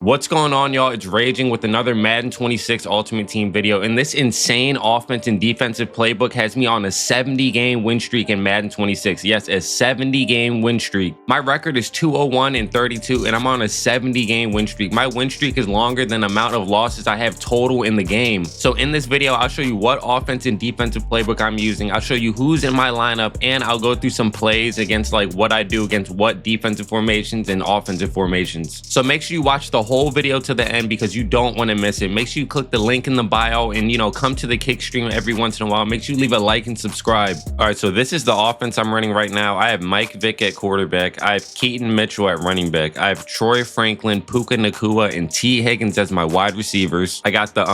What's going on, y'all? It's Raging with another Madden 26 Ultimate Team video, and this insane offense and defensive playbook has me on a 70-game win streak in Madden 26. Yes, a 70-game win streak. My record is 201-32, and I'm on a 70-game win streak. My win streak is longer than the amount of losses I have total in the game. So in this video, I'll show you what offense and defensive playbook I'm using. I'll show you who's in my lineup, and I'll go through some plays against like what I do against what defensive formations and offensive formations. So make sure you watch the whole video to the end because you don't want to miss it. Make sure you click the link in the bio and come to the kick stream every once in a while. Make sure you leave a like and subscribe. All right, so this is the offense I'm running right now. I have Mike Vick at quarterback. I have Keaton Mitchell at running back. I have Troy Franklin, Puka Nacua, and T Higgins as my wide receivers. I got the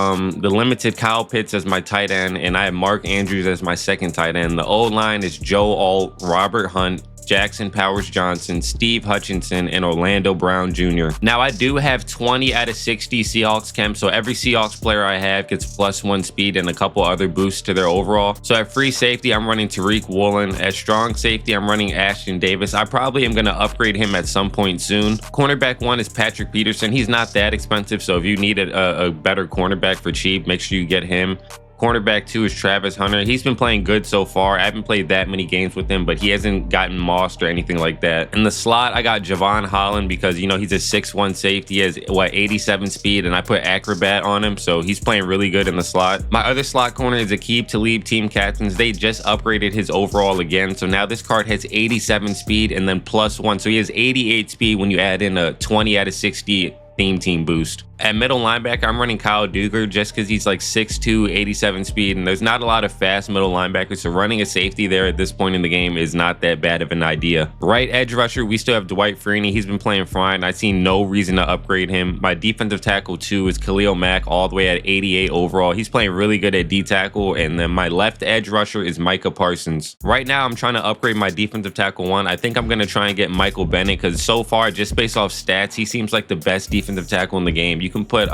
limited Kyle Pitts as my tight end, and I have Mark Andrews as my second tight end. The O-line is Joe Alt, Robert Hunt, Jackson Powers Johnson, Steve Hutchinson, and Orlando Brown Jr. Now, I do have 20 out of 60 Seahawks chem, so every Seahawks player I have gets +1 speed and a couple other boosts to their overall. So at free safety, I'm running Tariq Woolen. At strong safety, I'm running Ashton Davis. I probably am going to upgrade him at some point soon. Cornerback 1 is Patrick Peterson. He's not that expensive, so if you need a better cornerback for cheap, make sure you get him. Cornerback 2 is Travis Hunter. He's been playing good so far. I haven't played that many games with him, but he hasn't gotten mossed or anything like that. In the slot, I got Javon Holland because, he's a 6'1 safety. He has, 87 speed, and I put Acrobat on him, so he's playing really good in the slot. My other slot corner is Aqib Talib, team captains. They just upgraded his overall again, so now this card has 87 speed and then +1, so he has 88 speed when you add in a 20 out of 60 theme team boost. At middle linebacker, I'm running Kyle Duger just because he's like 6'2", 87 speed, and there's not a lot of fast middle linebackers, so running a safety there at this point in the game is not that bad of an idea. Right edge rusher, we still have Dwight Freeney. He's been playing fine. I see no reason to upgrade him. My defensive tackle 2 is Khalil Mack, all the way at 88 overall. He's playing really good at D-tackle, and then my left edge rusher is Micah Parsons. Right now, I'm trying to upgrade my defensive tackle 1. I think I'm going to try and get Michael Bennett because so far, just based off stats, he seems like the best defensive tackle in the game. You can put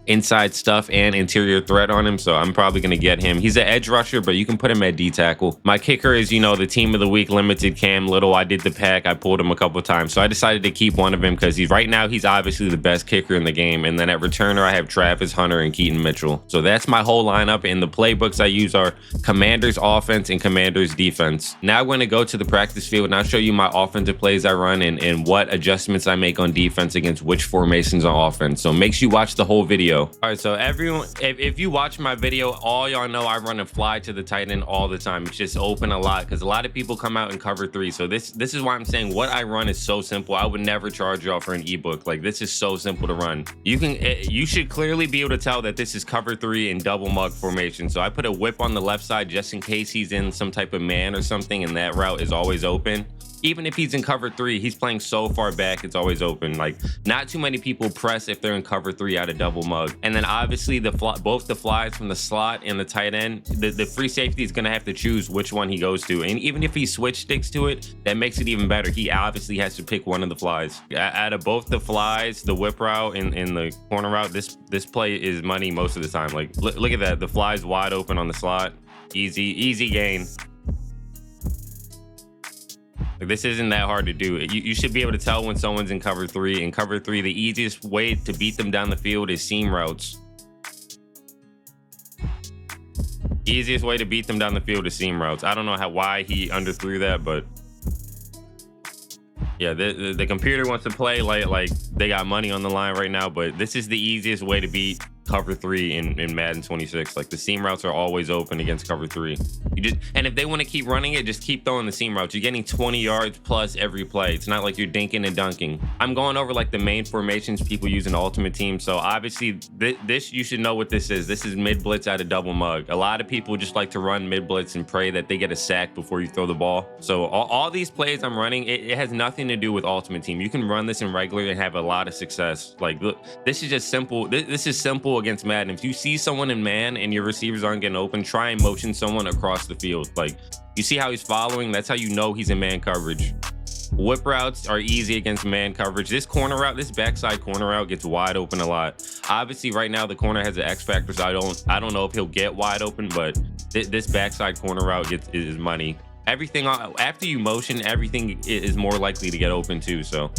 inside stuff and interior threat on him, so I'm probably going to get him. He's an edge rusher, but you can put him at D-tackle. My kicker is, the team of the week limited Cam Little. I did the pack. I pulled him a couple of times, so I decided to keep one of him because he's obviously the best kicker in the game. And then at returner, I have Travis Hunter and Keaton Mitchell. So that's my whole lineup, and the playbooks I use are Commanders offense and Commanders defense. Now I'm going to go to the practice field, and I'll show you my offensive plays I run and what adjustments I make on defense against which formations on offense. So make sure you watch the whole video. All right, so everyone, if you watch my video, all y'all know I run a fly to the tight end all the time. It's just open a lot because a lot of people come out in cover 3. So this is why I'm saying what I run is so simple. I would never charge y'all for an ebook. Like, this is so simple to run. You should clearly be able to tell that this is cover 3 and double mug formation. So I put a whip on the left side just in case he's in some type of man or something, and that route is always open. Even if he's in cover 3, he's playing so far back, it's always open. Like, not too many people press if they're in cover 3 out of double mug. And then obviously both the flies from the slot and the tight end, the free safety is gonna have to choose which one he goes to. And even if he switch sticks to it, that makes it even better. He obviously has to pick one of the flies. Out of both the flies, the whip route and the corner route, this play is money most of the time. Like, look at that. The fly's wide open on the slot. Easy gain. Like, this isn't that hard to do. You should be able to tell when someone's in cover 3. In cover 3, the easiest way to beat them down the field is seam routes. Easiest way to beat them down the field is seam routes. I don't know why he underthrew that, but yeah, the computer wants to play like they got money on the line right now, but this is the easiest way to beat cover 3 in Madden 26. Like, the seam routes are always open against cover 3. And if they want to keep running it, just keep throwing the seam routes. You're getting 20 yards plus every play. It's not like you're dinking and dunking. I'm going over like the main formations people use in Ultimate Team. So obviously this, you should know what this is. This is mid blitz out of double mug. A lot of people just like to run mid blitz and pray that they get a sack before you throw the ball. So all these plays I'm running, it has nothing to do with Ultimate Team. You can run this in regular and have a lot of success. Like, look, this is just simple. This is simple against Madden. If you see someone in man and your receivers aren't getting open, try and motion someone across the field. Like, you see how he's following? That's how you know he's in man coverage. Whip routes are easy against man coverage. This corner route, this backside corner route gets wide open a lot. Obviously, right now the corner has an X factor, so I don't know if he'll get wide open, but this backside corner route is money. Everything after you motion, everything is more likely to get open too. So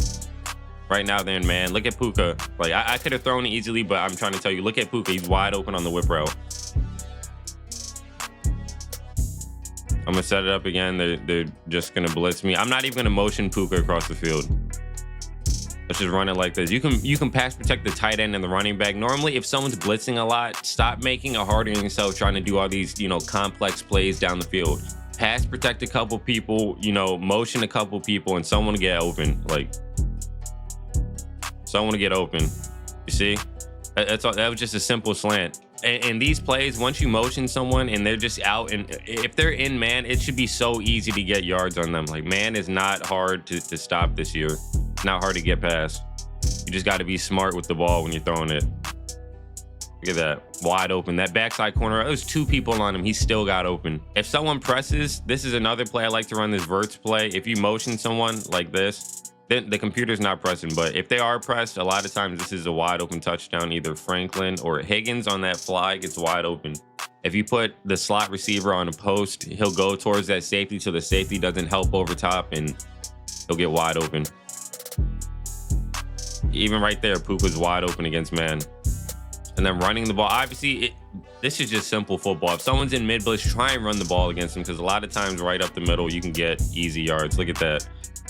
Right now they're in man. Look at Puka. Like I could have thrown it easily, but I'm trying to tell you, look at Puka. He's wide open on the whip route. I'm gonna set it up again. They're just gonna blitz me. I'm not even gonna motion Puka across the field. Let's just run it like this. You can pass protect the tight end and the running back. Normally, if someone's blitzing a lot, stop making it harder on yourself trying to do all these, you know, complex plays down the field. Pass protect a couple people, you know, motion a couple people, and someone to get open. Like someone to get open. You see? That's all. That was just a simple slant. And these plays, once you motion someone and they're just out, and if they're in man, it should be so easy to get yards on them. Like man is not hard to stop this year. It's not hard to get past. You just got to be smart with the ball when you're throwing it. Look at that, wide open. That backside corner, there's two people on him. He still got open. If someone presses, this is another play I like to run, this verts play. If you motion someone like this, then the computer's not pressing. But if they are pressed, a lot of times this is a wide open touchdown. Either Franklin or Higgins on that fly gets wide open. If you put the slot receiver on a post, he'll go towards that safety so the safety doesn't help over top and he'll get wide open. Even right there, Puka's wide open against man. And then running the ball, obviously this is just simple football. If someone's in mid blitz, try and run the ball against them, because a lot of times right up the middle you can get easy yards. Look at that.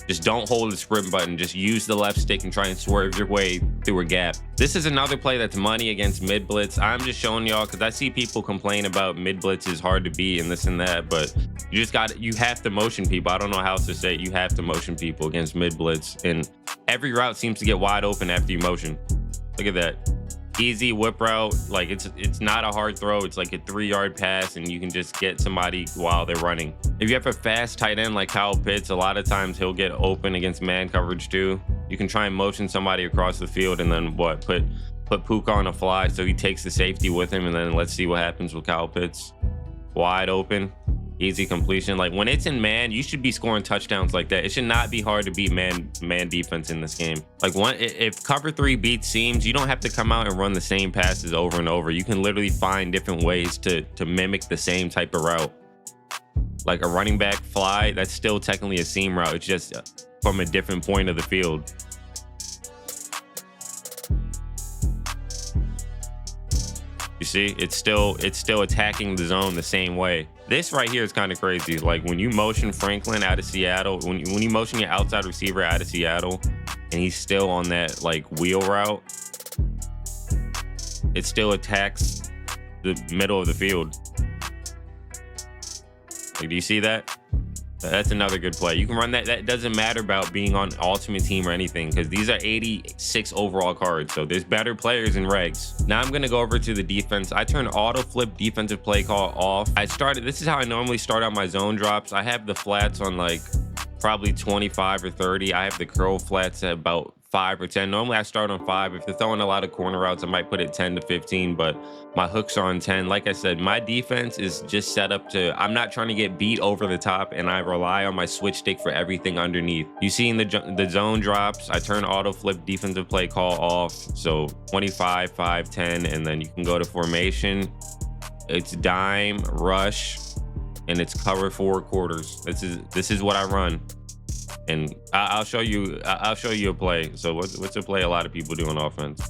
Just don't hold the sprint button. Just use the left stick and try and swerve your way through a gap. This is another play that's money against mid blitz. I'm just showing y'all because I see people complain about mid blitz is hard to beat and this and that, but you have to motion people. I don't know how else to say it. You have to motion people against mid blitz, and every route seems to get wide open after you motion. Look at that. Easy whip route. Like it's not a hard throw. It's like a 3-yard pass and you can just get somebody while they're running. If you have a fast tight end like Kyle Pitts, a lot of times he'll get open against man coverage too. You can try and motion somebody across the field and then put Puka on a fly so he takes the safety with him, and then let's see what happens with Kyle Pitts. Wide open, easy completion. Like when it's in man, you should be scoring touchdowns like that. It should not be hard to beat man defense in this game. Like if cover 3 beats seams, you don't have to come out and run the same passes over and over. You can literally find different ways to mimic the same type of route. Like a running back fly, that's still technically a seam route. It's just from a different point of the field. You see, it's still attacking the zone the same way. This right here is kind of crazy. Like when you motion Franklin out of Seattle, when you motion your outside receiver out of Seattle, and he's still on that like wheel route, it still attacks the middle of the field. Like, do you see that? That's another good play. You can run that. That doesn't matter about being on Ultimate Team or anything, because these are 86 overall cards. So there's better players in regs. Now I'm going to go over to the defense. I turned auto flip defensive play call off. This is how I normally start out my zone drops. I have the flats on like probably 25 or 30. I have the curl flats at about 5 or 10. Normally I start on 5. If they're throwing a lot of corner routes, I might put it 10 to 15, but my hooks are on 10. Like I said, my defense is just set up to, I'm not trying to get beat over the top, and I rely on my switch stick for everything underneath. You see in the zone drops, I turn auto flip defensive play call off. So 25, 5, 10, and then you can go to formation. It's dime, rush, and it's cover 4 quarters. This is what I run. And I'll show you a play. So what's a play a lot of people do on offense?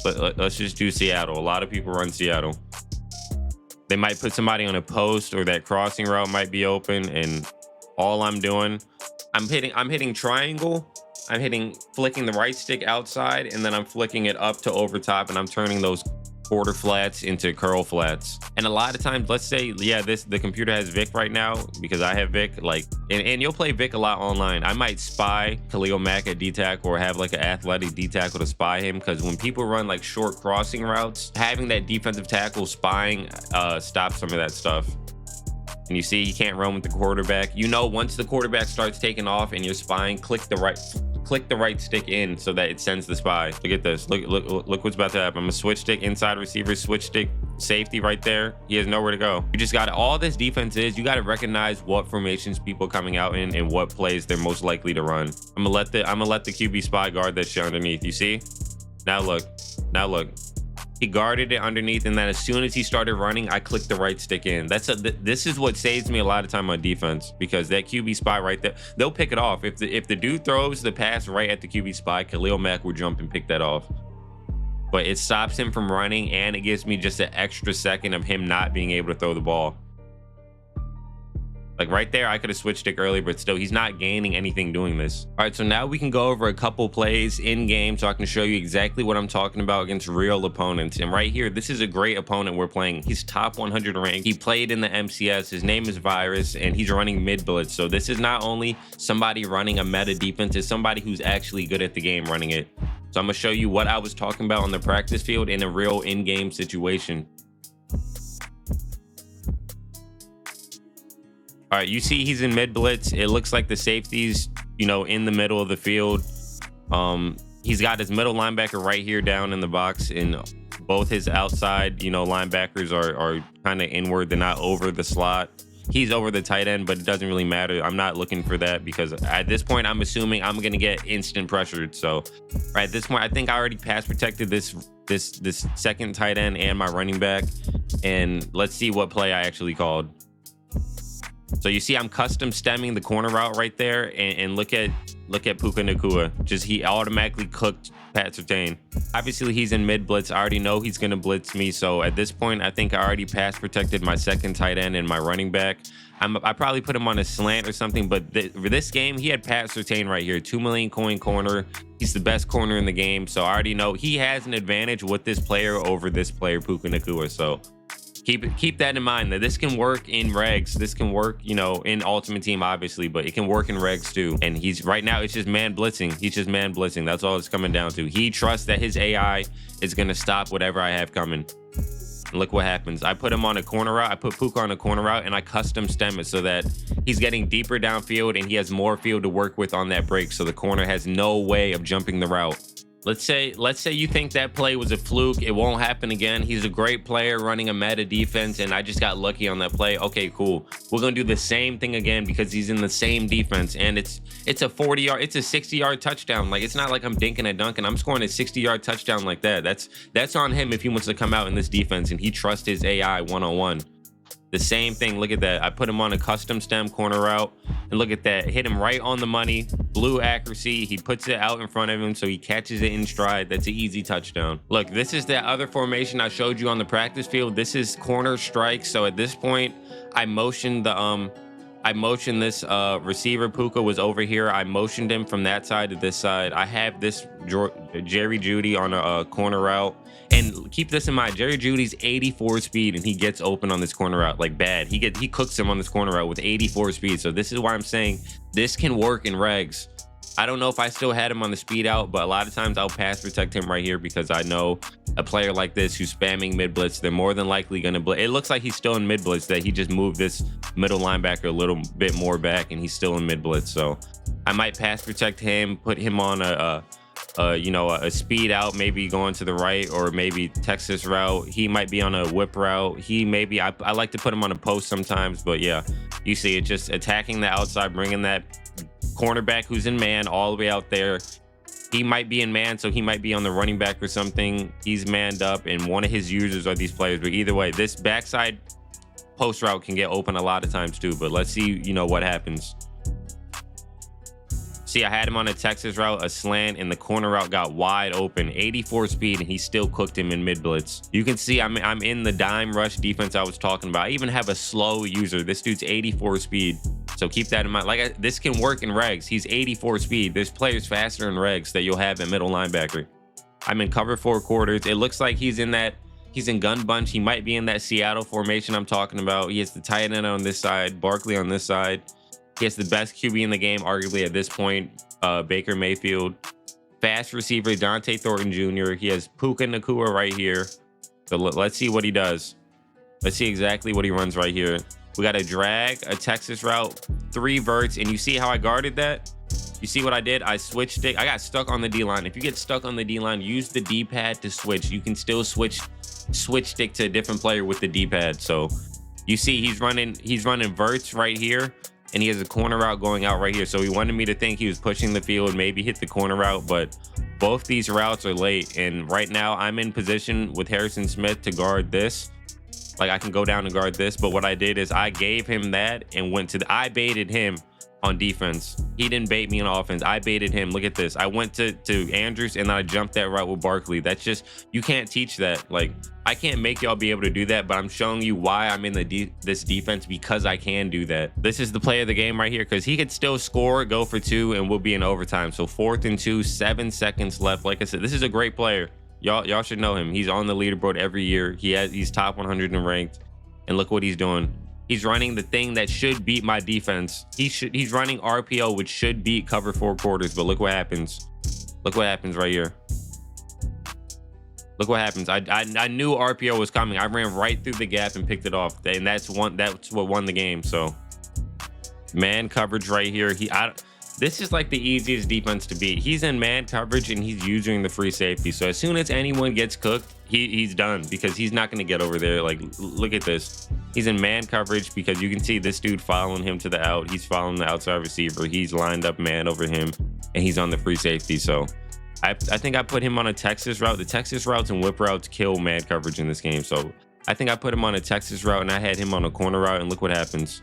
Let's just do Seattle. A lot of people run Seattle. They might put somebody on a post, or that crossing route might be open, and all I'm doing, I'm hitting triangle, I'm flicking the right stick outside, and then I'm flicking it up to over top, and I'm turning those quarter flats into curl flats. And a lot of times, let's say, yeah, the computer has Vic right now, because I have Vic, like, and you'll play Vic a lot online. I might spy Khalil Mack at D-tackle, or have like an athletic D-tackle to spy him, because when people run like short crossing routes, having that defensive tackle spying stops some of that stuff. And you see, you can't run with the quarterback. You know, once the quarterback starts taking off and you're spying, click the right stick in so that it sends the spy. Look at this. Look what's about to happen. I'm gonna switch stick inside receiver, switch stick safety right there. He has nowhere to go. You just got all this defense is. You got to recognize what formations people are coming out in and what plays they're most likely to run. I'm gonna let the QB spy guard that shit underneath. You see? Now look. He guarded it underneath, and then as soon as he started running, I clicked the right stick in. This is what saves me a lot of time on defense, because that QB spot right there, they'll pick it off. If the dude throws the pass right at the QB spot, Khalil Mack will jump and pick that off. But it stops him from running, and it gives me just an extra second of him not being able to throw the ball. Like right there, I could have switched stick earlier, but still, he's not gaining anything doing this. All right, so now we can go over a couple plays in game so I can show you exactly what I'm talking about against real opponents. And right here, this is a great opponent we're playing. He's top 100 ranked. He played in the MCS. His name is Virus, and he's running mid blitz. So this is not only somebody running a meta defense, it's somebody who's actually good at the game running it. So I'm gonna show you what I was talking about on the practice field in a real in-game situation. All right, you see he's in mid blitz. It looks like the safety's, you know, in the middle of the field. He's got his middle linebacker right here down in the box, and both his outside, you know, linebackers are kind of inward. They're not over the slot. He's over the tight end, but it doesn't really matter. I'm not looking for that, because at this point, I'm assuming I'm gonna get instant pressured. So right at this point, I think I already pass protected this second tight end and my running back. And let's see what play I actually called. So you see I'm custom stemming the corner route right there, and look at Puka Nacua. Just he automatically cooked Pat Surtain. Obviously he's in mid blitz. I already know he's gonna blitz me. So at this point, I think I already pass protected my second tight end and my running back. I probably put him on a slant or something, but for this game, he had Pat Surtain right here, 2 million coin corner. He's the best corner in the game. So I already know he has an advantage with this player over this player, Puka Nacua. So keep that in mind, that this can work in regs. This can work, you know, in Ultimate Team, obviously, but it can work in regs too. And he's right now, it's just man blitzing. He's just man blitzing. That's all it's coming down to. He trusts that his AI is going to stop whatever I have coming. And look what happens. I put him on a corner route. I put Puka on a corner route, and I custom stem it so that he's getting deeper downfield and he has more field to work with on that break. So the corner has no way of jumping the route. Let's say you think that play was a fluke. It won't happen again. He's a great player running a meta defense, and I just got lucky on that play. Okay, cool. We're gonna do the same thing again because he's in the same defense, and it's a 40-yard, it's a 60-yard touchdown. Like, it's not like I'm dinking and dunking. I'm scoring a 60-yard touchdown like that. That's on him if he wants to come out in this defense and he trusts his AI one-on-one. The same thing. Look at that. I put him on a custom stem corner route, and look at that. Hit him right on the money. Blue accuracy. He puts it out in front of him, so he catches it in stride. That's an easy touchdown. Look, this is that other formation I showed you on the practice field. This is corner strike. So at this point, I motioned this receiver. Puka was over here. I motioned him from that side to this side. I have this Jerry Jeudy on a corner route. And keep this in mind, Jerry Jeudy's 84 speed, and he gets open on this corner route like bad. He cooks him on this corner route with 84 speed. So this is why I'm saying this can work in regs. I don't know if I still had him on the speed out, but a lot of times I'll pass protect him right here because I know a player like this who's spamming mid blitz, they're more than likely going to blitz. It looks like he's still in mid blitz, that he just moved this middle linebacker a little bit more back, and he's still in mid blitz. So I might pass protect him, put him on a speed out, maybe going to the right, or maybe Texas route. He might be on a whip route. I like to put him on a post sometimes, but yeah, you see it just attacking the outside, bringing that cornerback who's in man all the way out there. He might be in man, so he might be on the running back or something. He's manned up, and one of his users are these players. But either way, this backside post route can get open a lot of times too. But let's see, what happens. See, I had him on a Texas route, a slant, and the corner route got wide open, 84 speed, and he still cooked him in mid blitz. You can see I'm in the dime rush defense I was talking about. I even have a slow user. This dude's 84 speed. So keep that in mind. This can work in regs. He's 84 speed. There's players faster in regs that you'll have at middle linebacker. I'm in cover 4 quarters. It looks like he's in gun bunch. He might be in that Seattle formation I'm talking about. He has the tight end on this side, Barkley on this side. He has the best QB in the game, arguably at this point, Baker Mayfield. Fast receiver, Dante Thornton Jr. He has Puka Nacua right here. So let's see what he does. Let's see exactly what he runs right here. We got a drag, a Texas route, 3 verts, and you see how I guarded that? You see what I did? I switched it. I got stuck on the D-line. If you get stuck on the D-line, use the D-pad to switch. You can still switch stick to a different player with the D-pad. So you see he's running verts right here, and he has a corner route going out right here. So he wanted me to think he was pushing the field, maybe hit the corner route, but Both these routes are late, and right now I'm in position with Harrison Smith to guard this. Like, I can go down and guard this, but what I did is I gave him that and went to I baited him on defense. He didn't bait me on offense. I baited him. Look at this. I went to Andrews and then I jumped that route with Barkley. That's just, you can't teach that. Like, I can't make y'all be able to do that, but I'm showing you why I'm in this defense, because I can do that. This is the play of the game right here, because he could still score, go for 2, and we'll be in overtime. So 4th and 2, 7 seconds left. Like I said, this is a great player. Y'all should know him. He's on the leaderboard every year. He's top 100 in ranked, and look what he's doing. He's running the thing that should beat my defense. He's running RPO, which should beat cover 4 quarters, but look what happens. Look what happens right here. Look what happens. I knew RPO was coming. I ran right through the gap and picked it off, and that's what won the game. So man coverage right here. This is like the easiest defense to beat. He's in man coverage and he's using the free safety. So as soon as anyone gets cooked, he's done, because he's not going to get over there. Like, look at this. He's in man coverage because you can see this dude following him to the out. He's following the outside receiver. He's lined up man over him, and he's on the free safety. So I think I put him on a Texas route. The Texas routes and whip routes kill man coverage in this game. So I think I put him on a Texas route and I had him on a corner route, and look what happens.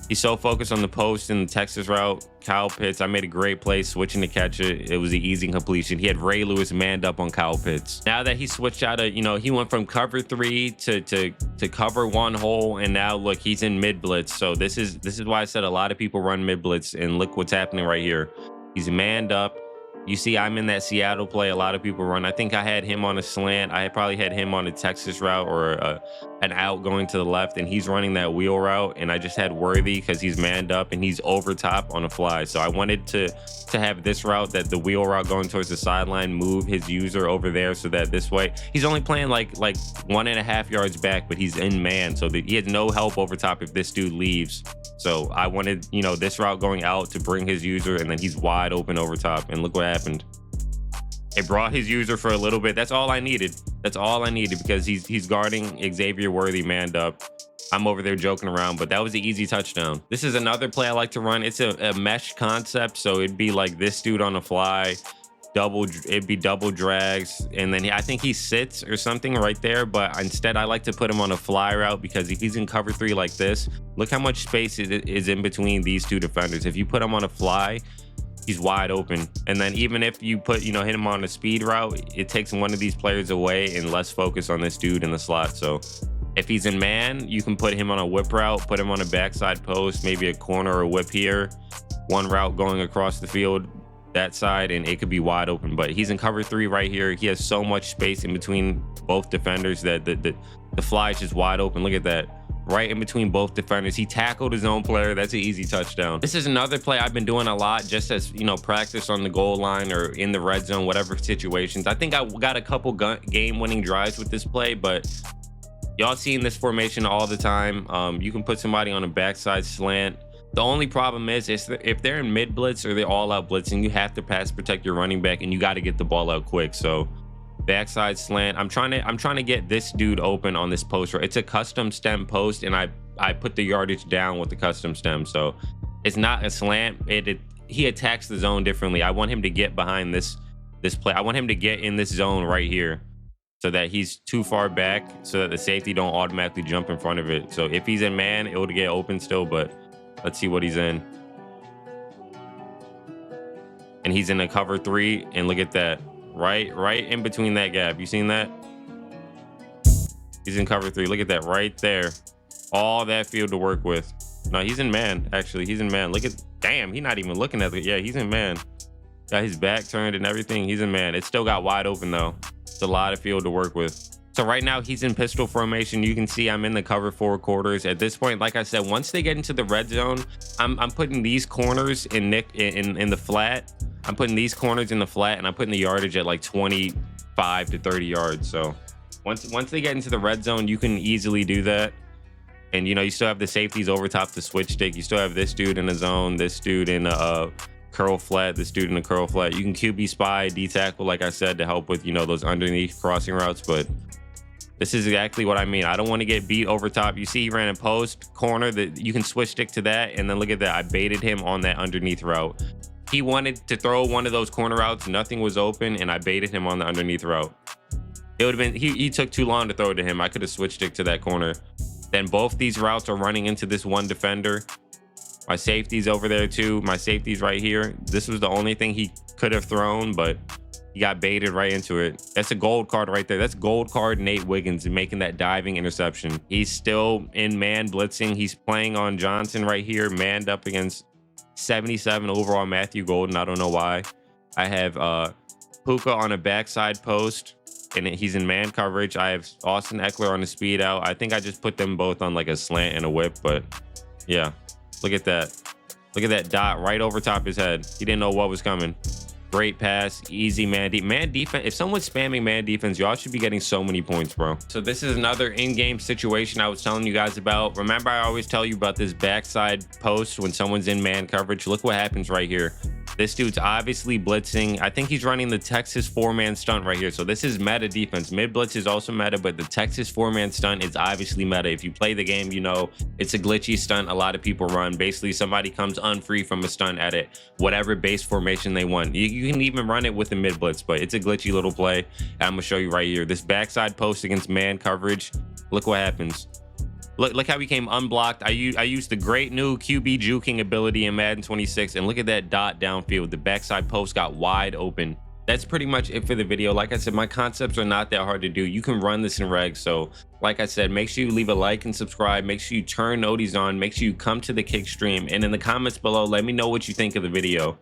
He's so focused on the post in the Texas route. Kyle Pitts, I made a great play switching to catch it. It was the easy completion. He had Ray Lewis manned up on Kyle Pitts. Now that he switched out of, he went from cover 3 to cover 1 hole, and now look, he's in mid blitz. So this is why I said a lot of people run mid blitz, and look what's happening right here. He's manned up. You see, I'm in that Seattle play a lot of people run. I think I had him on a slant. I probably had him on a Texas route or an out going to the left, and he's running that wheel route. And I just had Worthy because he's manned up and he's over top on a fly. So I wanted to have this route, that the wheel route going towards the sideline, move his user over there, so that this way he's only playing like 1.5 yards back, but he's in man, so that he has no help over top if this dude leaves. So I wanted, this route going out to bring his user, and then he's wide open over top. And look what happened. It brought his user for a little bit. That's all I needed. That's all I needed, because he's guarding Xavier Worthy manned up. I'm over there joking around, but that was the easy touchdown. This is another play I like to run. It's a mesh concept, so it'd be like this dude on a fly. It'd be double drags, and then I think he sits or something right there, but instead I like to put him on a fly route, because if he's in cover 3 like this, look how much space is in between these 2 defenders. If you put him on a fly, he's wide open. And then even if you hit him on a speed route, it takes one of these players away and less focus on this dude in the slot. So if he's in man, you can put him on a whip route, put him on a backside post, maybe a corner or a whip here, one route going across the field that side, and it could be wide open. But he's in cover 3 right here. He has so much space in between both defenders that the fly is just wide open. Look at that, right in between both defenders. He tackled his own player. That's an easy touchdown. This is another play I've been doing a lot, just as practice on the goal line or in the red zone, whatever situations. I think I got a couple game-winning drives with this play, but y'all seen this formation all the time. You can put somebody on a backside slant. The only problem is if they're in mid blitz or they're all out blitzing, you have to pass protect your running back, and you got to get the ball out quick. So backside slant. I'm trying to get this dude open on this post. It's a custom stem post, and I put the yardage down with the custom stem. So it's not a slant. He attacks the zone differently. I want him to get behind this play. I want him to get in this zone right here, so that he's too far back, so that the safety don't automatically jump in front of it. So if he's in man, it would get open still, but let's see what he's in. And he's in a cover 3, and look at that. Right in between that gap. You seen that? He's in cover 3. Look at that right there. All that field to work with. No, he's in man. Actually, he's in man. Look at, damn, he's not even looking at it. Yeah, he's in man. Got his back turned and everything. He's in man. It still got wide open though. It's a lot of field to work with. So right now he's in pistol formation. You can see I'm in the cover 4 quarters. At this point, like I said, once they get into the red zone, I'm putting these corners in the flat. I'm putting these corners in the flat, and I'm putting the yardage at like 25 to 30 yards. So once they get into the red zone, you can easily do that. And you still have the safeties over top the switch stick. You still have this dude in the zone, this dude in a curl flat, this dude in a curl flat. You can QB spy, D tackle, like I said, to help with those underneath crossing routes. But this is exactly what I mean. I don't want to get beat over top. You see he ran a post corner, that you can switch stick to that, and then look at that. I baited him on that underneath route. He wanted to throw one of those corner routes. Nothing was open, and I baited him on the underneath route. It would have been, he took too long to throw it to him. I could have switched it to that corner. Then both these routes are running into this one defender. My safety's over there too. My safety's right here. This was the only thing he could have thrown, but he got baited right into it. That's a gold card right there. That's gold card Nate Wiggins making that diving interception. He's still in man blitzing. He's playing on Johnson right here, manned up against 77 overall Matthew Golden. I don't know why. I have Puka on a backside post, and he's in man coverage. I have Austin Eckler on the speed out. I think I just put them both on like a slant and a whip, but yeah, look at that. Look at that dot right over top his head. He didn't know what was coming. Great pass, easy man defense. If someone's spamming man defense, y'all should be getting so many points, bro. So this is another in-game situation I was telling you guys about. Remember, I always tell you about this backside post when someone's in man coverage. Look what happens right here. This dude's obviously blitzing. I think he's running the Texas 4-man stunt right here. So this is meta defense. Mid blitz is also meta, but the Texas 4-man stunt is obviously meta. If you play the game, you know it's a glitchy stunt a lot of people run. Basically, somebody comes unfree from a stunt at it, whatever base formation they want. You can even run it with the mid blitz, but it's a glitchy little play. I'm gonna show you right here. This backside post against man coverage. Look what happens. Look how he came unblocked. I used the great new QB juking ability in Madden 26, and look at that dot downfield. The backside post got wide open. That's pretty much it for the video. Like I said, my concepts are not that hard to do. You can run this in reg. So like I said, make sure you leave a like and subscribe. Make sure you turn noties on. Make sure you come to the kick stream. And in the comments below, let me know what you think of the video.